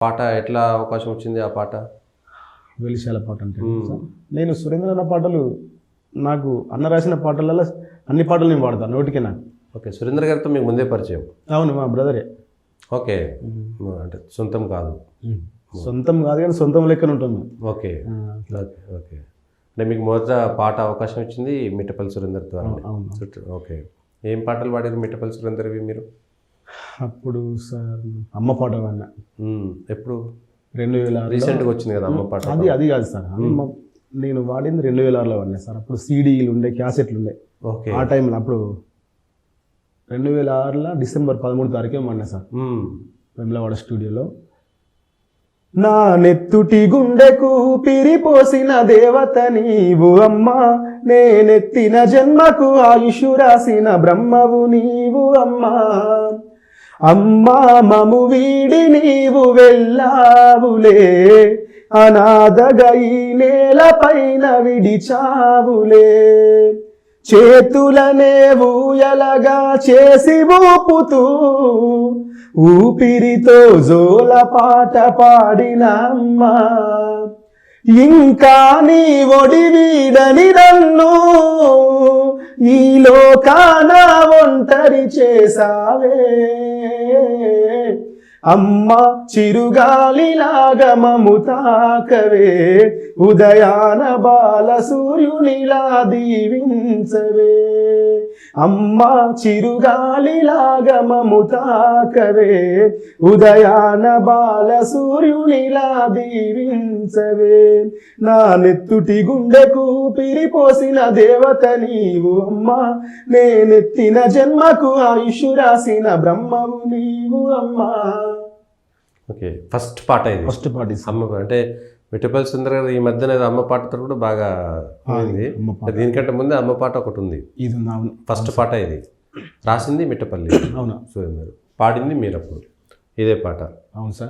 పాట ఎట్లా అవకాశం వచ్చింది ఆ పాట? వెలిశాల పాట అంటే నేను సురేంద్ర అన్న పాటలు నాకు అన్న రాసిన పాటలలో అన్ని పాటలు నేను పాడతాను నోటికే నాకు. ఓకే, సురేంద్ర గారితో మీకు ముందే పరిచయం? అవును, మా బ్రదరే. ఓకే, అంటే సొంతం కాదు? సొంతం కాదు కానీ సొంతం లెక్కన ఉంటుంది. Okay okay okay. అంటే మీకు మొదట పాట అవకాశం వచ్చింది మిట్టపల్లి సురేందర్ ద్వారా? ఓకే, ఏం పాటలు పాడారు మిట్టపల్లి సురేందర్వి మీరు? అప్పుడు సార్ అమ్మ పాట పాడినా. ఎప్పుడు? 2006 రీసెంట్గా వచ్చింది కదా అమ్మ పాట. అది కాదు సార్, నేను వాడింది 2006లో వాడినా సార్. అప్పుడు సీడీలు ఉండే, క్యాసెట్లు ఉండే. ఓకే, ఆ టైంలో అప్పుడు 2006లో డిసెంబర్ 13 తారీఖే వాడినా సార్ వెమ్లవాడ స్టూడియోలో. నా నెత్తుటి గుండెకు పిరిపోసిన దేవత నీవు అమ్మా, నేనెత్తిన జన్మకు ఆయుషు రాసిన బ్రహ్మవు నీవు అమ్మా. అమ్మా మము వీడి నీవు వెళ్ళావులే, అనాథగా ఈ నేల పైన విడిచావులే. చేతులనే ఊయలగా చేసి ఊపుతూ ఊపిరితో జోల పాట పాడిన అమ్మా. ఇంకా నీ ఒడి వీడని నన్ను ఈ లోకాన ఒంటరి చేసావే. అమ్మ చిరుగాలిలాగా మము తాకవే, ఉదయాన బాల సూర్యునిలా దీవించవే. అమ్మ చిరుగాలిలాగా మము తాకవే, ఉదయాన బాల సూర్యునిలా దీవించవే. నా నెత్తుటి గుండెకు పిరిపోసిన దేవత నీవు అమ్మా, నేనెత్తిన జన్మకు ఆయుషు రాసిన బ్రహ్మవు నీవు అమ్మా. ఓకే, ఫస్ట్ పాట ఇది? ఫస్ట్ పాట అమ్మ. అంటే మిట్టపల్లి సుందర్ గారు ఈ మధ్యన అమ్మ పాటతో కూడా బాగా అయింది. దీనికంటే ముందే అమ్మ పాట ఒకటి ఉంది, ఇది ఫస్ట్ పాట ఇది. రాసింది మిట్టపల్లి అవునా సురేందర్, పాడింది మీరు అప్పుడు ఇదే పాట? అవును సార్.